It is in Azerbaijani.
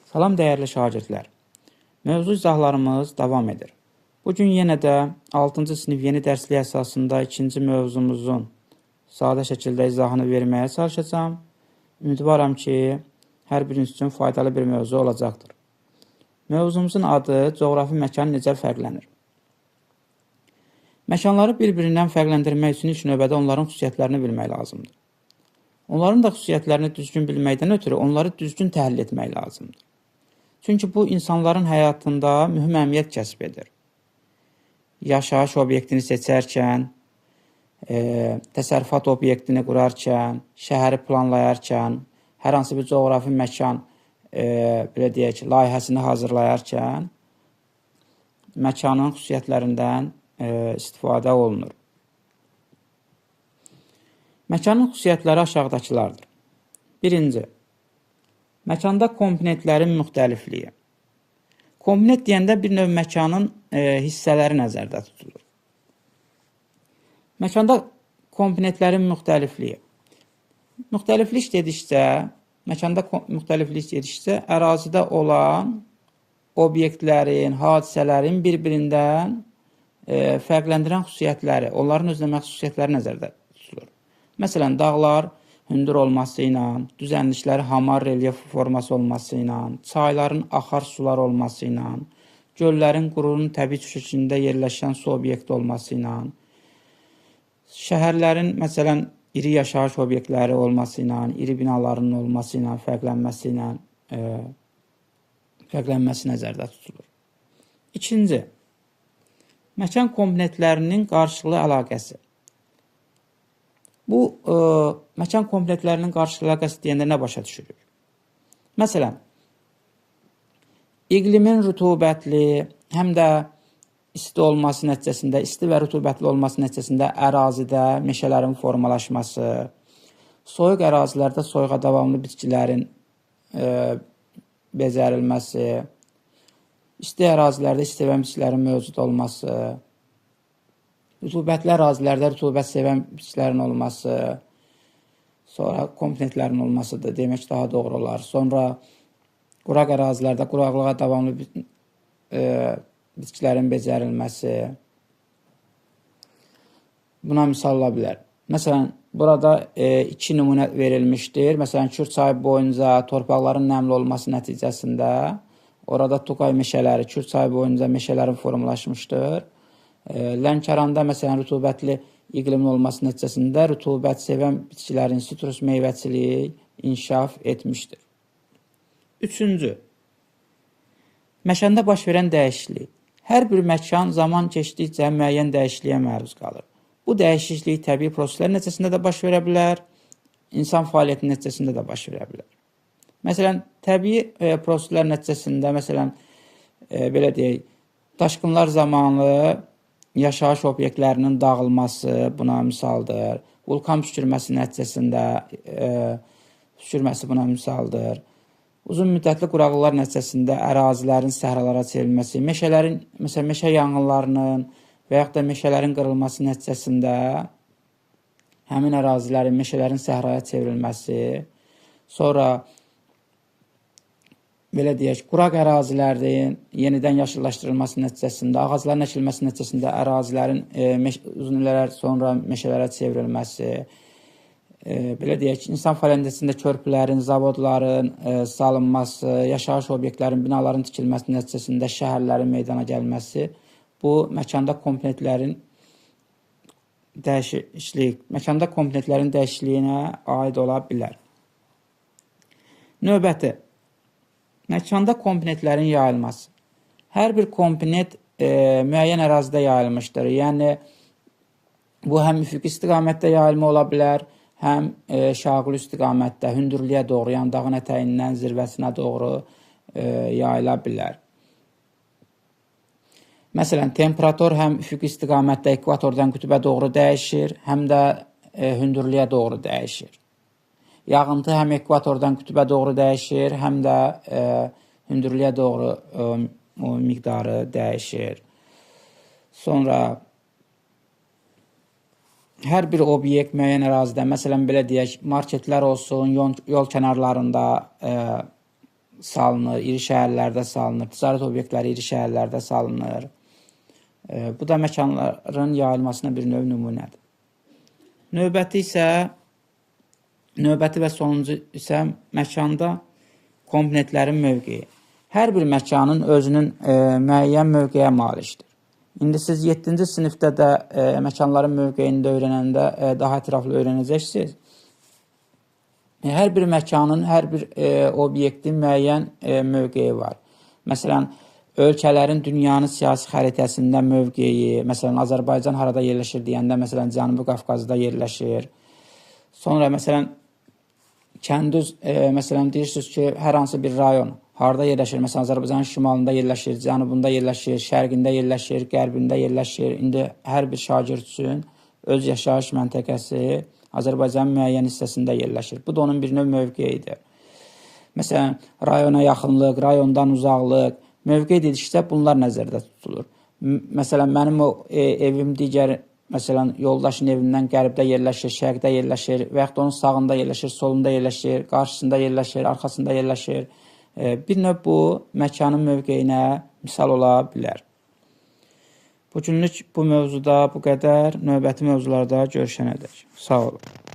Salam dəyərli şagirdlər. Mövzu izahlarımız davam edir. Bugün yenə də 6-cı sinif yeni dərslik əsasında ikinci mövzumuzun sadə şəkildə izahını verməyə çalışacağam. Ümidvaram ki, hər biriniz üçün faydalı bir mövzu olacaqdır. Mövzumuzun adı coğrafi məkan necə fərqlənir? Məkanları bir-birindən fərqləndirmək üçün ilk növbədə onların xüsusiyyətlərini bilmək lazımdır. Onların da xüsusiyyətlərini düzgün bilməkdən ötürü onları düzgün təhlil etmək lazımdır. Çünki bu, insanların həyatında mühüm əhəmiyyət kəsb edir. Yaşayış obyektini seçərkən, təsərrüfat obyektini qurarkən, şəhəri planlayarkən, hər hansı bir coğrafi məkan belə deyək, layihəsini hazırlayarkən məkanın xüsusiyyətlərindən istifadə olunur. Məkanın xüsusiyyətləri aşağıdakılardır. Birinci, məkanda komponentlərin müxtəlifliyi. Komponent deyəndə bir növ məkanın hissələri nəzərdə tutulur. Məkanda komponentlərin müxtəlifliyi. Müxtəliflik dedikcə, məkanda müxtəliflik dedikcə, ərazidə olan obyektlərin, hadisələrin bir-birindən fərqləndirən xüsusiyyətləri, onların özünəməxsus xüsusiyyətləri nəzərdə tutulur. Məsələn, dağlar hündür olması ilə, düzənlikləri hamar relyef forması olması ilə, çayların axar sular olması ilə, göllərin qurunun təbii şəklində yerləşən su obyekti olması ilə, şəhərlərin, məsələn, iri yaşayış obyektləri olması ilə, iri binaların olması ilə, fərqlənməsi nəzərdə tutulur. İkinci, məkan komponentlərinin qarşılıqlı əlaqəsi. Bu, məkan komponentlərinin qarşılıqlı əlaqəsi deyəndə nə başa düşürük? Məsələn, iqlimin rütubətli, həm də isti olması nəticəsində, isti və rütubətli olması nəticəsində ərazidə meşələrin formalaşması, soyuq ərazilərdə soyuğa davamlı bitkilərin becərilməsi, isti ərazilərdə isti və bitkilərin mövcud olması, rütubətli ərazilərdə rütubət sevən bitkilərin olması, sonra komponentlərin olması da demək daha doğru olar. Sonra quraq ərazilərdə quraqlığa davamlı bitkilərin becərilməsi. Buna misal ola bilər. Məsələn, burada iki nümunə verilmişdir. Məsələn, Kür çayı boyunca torpaqların nəmli olması nəticəsində orada Tuqay meşələri, Kür çayı boyunca meşələrin formalaşmışdır. Lənkəranda, məsələn, rütubətli iqlimin olması nəticəsində rütubət sevən bitkilərin sitrus meyvəçiliyi inkişaf etmişdir. Üçüncü, məkanda baş verən dəyişiklik. Hər bir məkan zaman keçdikcə müəyyən dəyişikliyə məruz qalır. Bu dəyişiklik təbii proseslər nəticəsində də baş verə bilər, insan fəaliyyəti nəticəsində də baş verə bilər. Məsələn, təbii proseslər nəticəsində, məsələn, belə deyək, daşqınlar zamanı yaşayış obyektlərinin dağılması buna misaldır. Vulkan püskürməsi nəticəsində püskürməsi buna misaldır. Uzun müddətli quraqlıqlar nəticəsində ərazilərin səhralara çevrilməsi, meşələrin, məsələn, meşə yanğınlarının və yaxud da meşələrin qırılması nəticəsində həmin ərazilərin, meşələrin səhraya çevrilməsi, sonra belə deyək, quraq ərazilərin yenidən yaşıllaşdırılması nəticəsində, ağacların əkilməsi nəticəsində ərazilərin uzun illər sonra meşələrə çevrilməsi, belə deyək, insan fəaliyyətində körpülərin, zavodların salınması, yaşayış obyektlərin, binaların tikilməsi nəticəsində şəhərlərin meydana gəlməsi, bu məkanda komponentlərin dəyişikliyinə aid ola bilər. Növbəti, məkanda komponentlərin yayılması. Hər bir komponent müəyyən ərazidə yayılmışdır. Yəni, bu həm üfüqi istiqamətdə yayılma ola bilər, həm şaquli istiqamətdə, hündürlüyə doğru, yəni dağın ətəyindən zirvəsinə doğru yayıla bilər. Məsələn, temperatur həm üfüqi istiqamətdə ekvatordan qütbə doğru dəyişir, həm də hündürlüyə doğru dəyişir. Yağıntı həm ekvatordan qütbə doğru dəyişir, həm də hündürlüyə doğru miqdarı dəyişir. Sonra hər bir obyekt müəyyən ərazidə, məsələn, belə deyək, marketlər olsun, yol kənarlarında salınır, iri şəhərlərdə salınır, ticarət obyektləri iri şəhərlərdə salınır. Bu da məkanların yayılmasına bir növ nümunədir. Növbəti və sonuncu isə məkanda komponentlərin mövqeyi. Hər bir məkanın özünün müəyyən mövqeyə malikdir. İndi siz 7-ci sinifdə də məkanların mövqeyini də öyrənəndə daha ətraflı öyrənəcəksiniz. Hər bir məkanın, hər bir obyektin müəyyən mövqeyi var. Məsələn, ölkələrin dünyanın siyasi xəritəsində mövqeyi, məsələn, Azərbaycan harada yerləşir deyəndə, məsələn, Cənubi Qafqazda yerləşir. Sonra, məsələn, kəndüz, məsələn, deyirsiniz ki, hər hansı bir rayon harada yerləşir? Məsələn, Azərbaycanın şimalında yerləşir, cənubunda yerləşir, şərqində yerləşir, qərbində yerləşir. İndi hər bir şagird üçün öz yaşayış məntəqəsi Azərbaycanın müəyyən hissəsində yerləşir. Bu da onun bir növ mövqeyidir. Məsələn, rayona yaxınlıq, rayondan uzaqlıq, mövqe dedikdə bunlar nəzərdə tutulur. Məsələn, mənim o evim digər, məsələn, yoldaşın evindən qərbdə yerləşir, şərqdə yerləşir və yaxud onun sağında yerləşir, solunda yerləşir, qarşısında yerləşir, arxasında yerləşir. Bir növ bu, məkanın mövqeyinə misal ola bilər. Bu günlük bu mövzuda bu qədər. Növbəti mövzularda görüşənədək. Sağ olun.